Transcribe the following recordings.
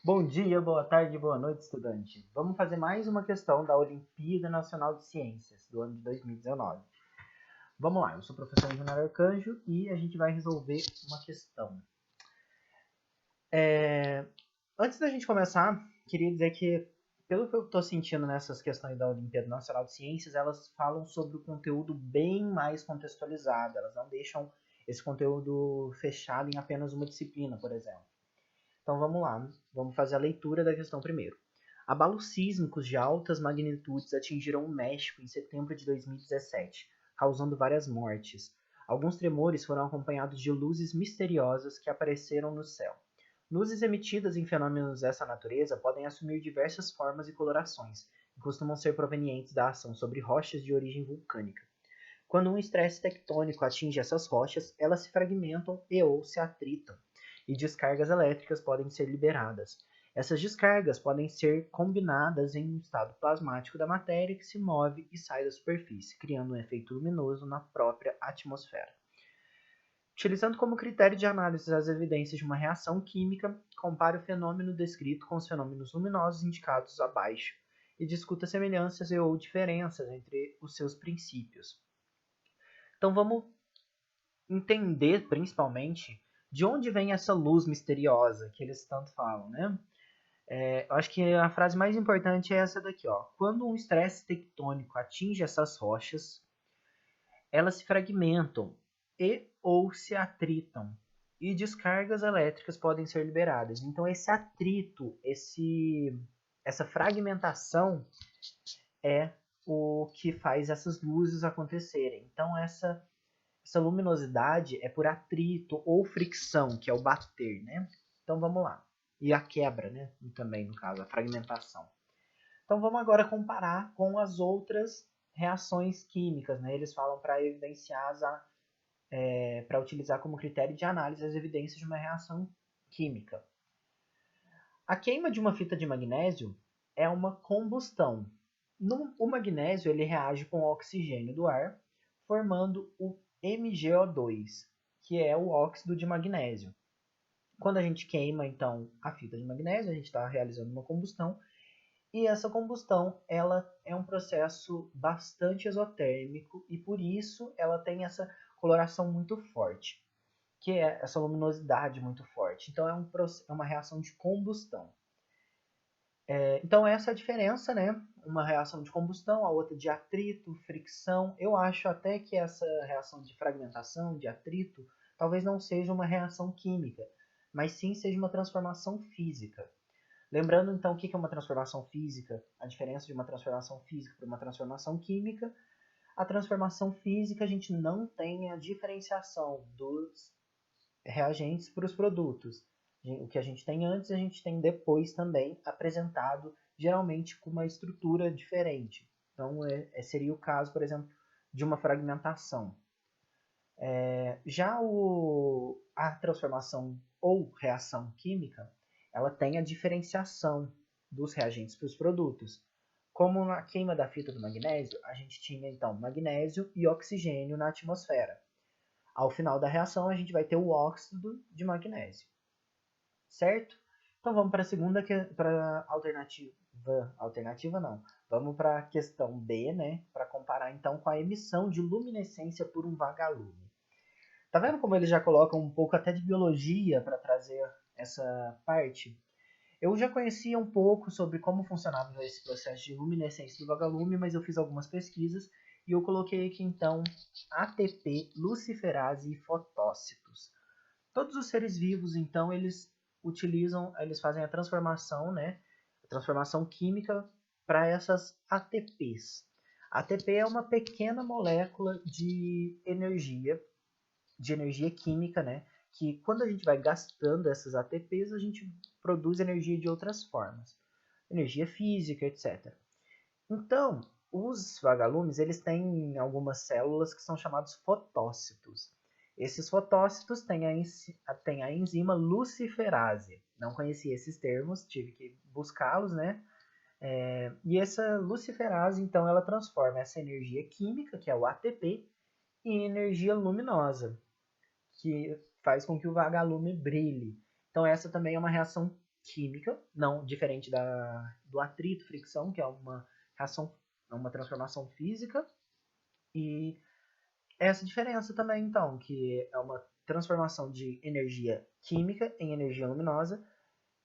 Bom dia, boa tarde, boa noite, estudante. Vamos fazer mais uma questão da Olimpíada Nacional de Ciências do ano de 2019. Vamos lá, eu sou o professor Leonardo Arcanjo e a gente vai resolver uma questão. Antes da gente começar, queria dizer que, pelo que eu estou sentindo nessas questões da Olimpíada Nacional de Ciências, elas falam sobre o conteúdo bem mais contextualizado, elas não deixam esse conteúdo fechado em apenas uma disciplina, por exemplo. Então vamos lá, vamos fazer a leitura da questão primeiro. Abalos sísmicos de altas magnitudes atingiram o México em setembro de 2017, causando várias mortes. Alguns tremores foram acompanhados de luzes misteriosas que apareceram no céu. Luzes emitidas em fenômenos dessa natureza podem assumir diversas formas e colorações, e costumam ser provenientes da ação sobre rochas de origem vulcânica. Quando um estresse tectônico atinge essas rochas, elas se fragmentam e ou se atritam, e descargas elétricas podem ser liberadas. Essas descargas podem ser combinadas em um estado plasmático da matéria que se move e sai da superfície, criando um efeito luminoso na própria atmosfera. Utilizando como critério de análise as evidências de uma reação química, compare o fenômeno descrito com os fenômenos luminosos indicados abaixo e discuta semelhanças e ou diferenças entre os seus princípios. Então vamos entender, principalmente, de onde vem essa luz misteriosa que eles tanto falam, né? Eu acho que a frase mais importante é essa daqui, ó. Quando um estresse tectônico atinge essas rochas, elas se fragmentam e ou se atritam, e descargas elétricas podem ser liberadas. Então esse atrito, essa fragmentação é o que faz essas luzes acontecerem. Então essa luminosidade é por atrito ou fricção, que é o bater, né? Então vamos lá. E a quebra, né? Também, no caso, a fragmentação. Então vamos agora comparar com as outras reações químicas, né? Eles falam para evidenciar, para utilizar como critério de análise as evidências de uma reação química. A queima de uma fita de magnésio é uma combustão. O magnésio ele reage com o oxigênio do ar, formando o MgO2, que é o óxido de magnésio. Quando a gente queima, então, a fita de magnésio, a gente está realizando uma combustão, e essa combustão ela é um processo bastante exotérmico, e por isso ela tem essa coloração muito forte, que é essa luminosidade muito forte. Então, é uma reação de combustão. Então essa é a diferença, né? Uma reação de combustão, a outra de atrito, fricção. Eu acho até que essa reação de fragmentação, de atrito, talvez não seja uma reação química, mas sim seja uma transformação física. Lembrando então o que é uma transformação física, a diferença de uma transformação física para uma transformação química. A transformação física a gente não tem a diferenciação dos reagentes para os produtos. O que a gente tem antes, a gente tem depois também apresentado, geralmente com uma estrutura diferente. Então, seria o caso, por exemplo, de uma fragmentação. Já a transformação ou reação química, ela tem a diferenciação dos reagentes para os produtos. Como na queima da fita do magnésio, a gente tinha então magnésio e oxigênio na atmosfera. Ao final da reação, a gente vai ter o óxido de magnésio. Certo? Então vamos para a segunda, para alternativa. Alternativa não. Vamos para a questão B, né? Para comparar então com a emissão de luminescência por um vagalume. Tá vendo como eles já colocam um pouco até de biologia para trazer essa parte? Eu já conhecia um pouco sobre como funcionava esse processo de luminescência do vagalume, mas eu fiz algumas pesquisas e eu coloquei aqui então ATP, luciferase e fotócitos. Todos os seres vivos, então, eles fazem a transformação, né? A transformação química para essas ATPs. A ATP é uma pequena molécula de energia química, né? Que quando a gente vai gastando essas ATPs, a gente produz energia de outras formas. Energia física, etc. Então, os vagalumes, eles têm algumas células que são chamados fotócitos. Esses fotócitos têm a enzima luciferase. Não conhecia esses termos, tive que buscá-los, né? E essa luciferase, então, ela transforma essa energia química, que é o ATP, em energia luminosa, que faz com que o vagalume brilhe. Então, essa também é uma reação química, não diferente do atrito, fricção, que é uma reação, é uma transformação física, e essa diferença também, então, que é uma transformação de energia química em energia luminosa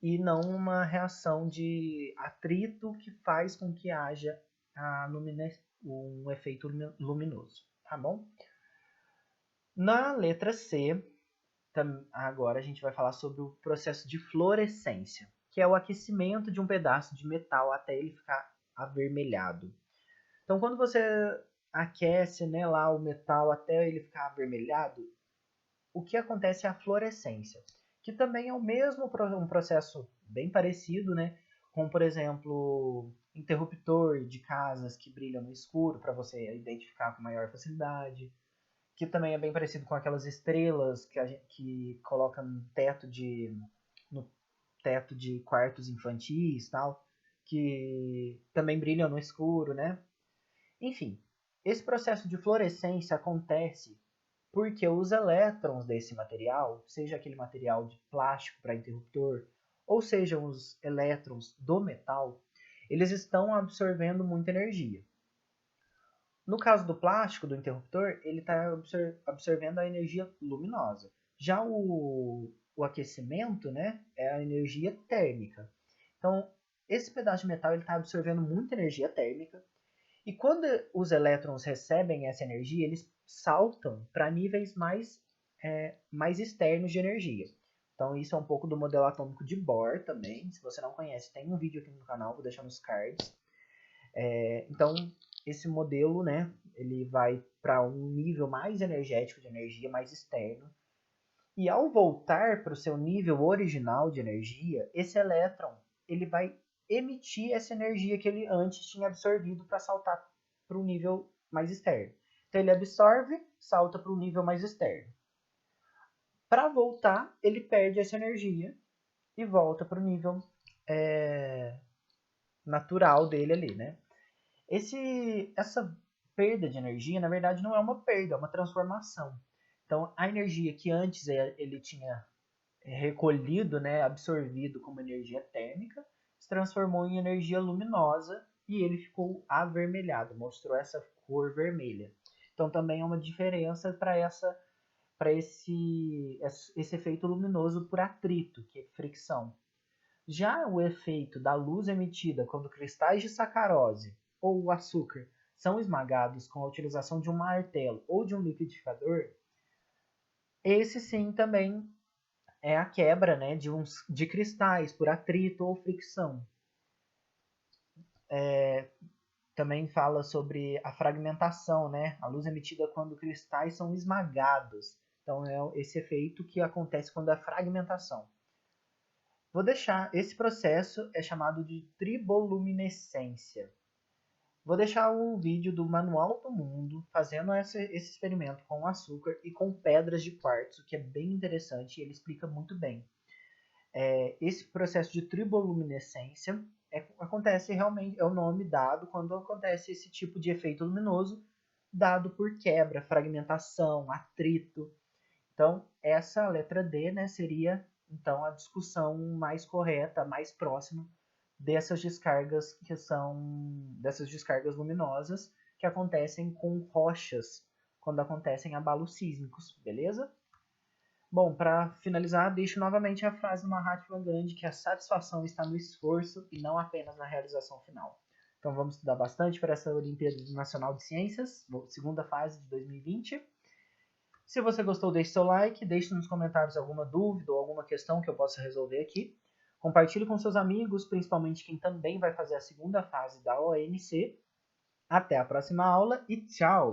e não uma reação de atrito que faz com que haja um efeito luminoso, tá bom? Na letra C, agora a gente vai falar sobre o processo de fluorescência, que é o aquecimento de um pedaço de metal até ele ficar avermelhado. Então, quando você aquece, né, lá o metal até ele ficar avermelhado, o que acontece é a fluorescência, que também é o mesmo um processo bem parecido, né, com, por exemplo, interruptor de casas que brilham no escuro para você identificar com maior facilidade, que também é bem parecido com aquelas estrelas que coloca no teto de quartos infantis, tal, que também brilham no escuro, né? Enfim, esse processo de fluorescência acontece porque os elétrons desse material, seja aquele material de plástico para interruptor, ou sejam os elétrons do metal, eles estão absorvendo muita energia. No caso do plástico, do interruptor, ele está absorvendo a energia luminosa. Já o aquecimento, né, é a energia térmica. Então, esse pedaço de metal está absorvendo muita energia térmica. E quando os elétrons recebem essa energia, eles saltam para níveis mais externos de energia. Então, isso é um pouco do modelo atômico de Bohr também. Se você não conhece, tem um vídeo aqui no canal, vou deixar nos cards. Então, esse modelo, né, ele vai para um nível mais energético de energia, mais externo. E ao voltar para o seu nível original de energia, esse elétron ele vai emitir essa energia que ele antes tinha absorvido para saltar para um nível mais externo. Então ele absorve, salta para um nível mais externo. Para voltar, ele perde essa energia e volta para o nível natural dele ali, né? Essa perda de energia, na verdade, não é uma perda, é uma transformação. Então, a energia que antes ele tinha recolhido, né, absorvido como energia térmica, se transformou em energia luminosa e ele ficou avermelhado, mostrou essa cor vermelha. Então, também é uma diferença para esse efeito luminoso por atrito, que é fricção. Já o efeito da luz emitida quando cristais de sacarose ou o açúcar são esmagados com a utilização de um martelo ou de um liquidificador, esse sim também é a quebra, né, de cristais por atrito ou fricção. Também fala sobre a fragmentação, né, a luz emitida quando cristais são esmagados. Então é esse efeito que acontece quando há fragmentação. Vou deixar, esse processo é chamado de triboluminescência. Vou deixar o vídeo do Manual do Mundo fazendo esse experimento com açúcar e com pedras de quartzo, que é bem interessante e ele explica muito bem. Esse processo de triboluminescência acontece realmente, é o nome dado quando acontece esse tipo de efeito luminoso, dado por quebra, fragmentação, atrito. Então, essa letra D, né, seria então a discussão mais correta, mais próxima dessas descargas dessas descargas luminosas que acontecem com rochas quando acontecem abalos sísmicos, beleza? Bom, para finalizar, deixo novamente a frase do Mahatma Gandhi que a satisfação está no esforço e não apenas na realização final. Então vamos estudar bastante para essa Olimpíada Nacional de Ciências, segunda fase de 2020. Se você gostou, deixe seu like, deixe nos comentários alguma dúvida ou alguma questão que eu possa resolver aqui. Compartilhe com seus amigos, principalmente quem também vai fazer a segunda fase da ONC. Até a próxima aula e tchau!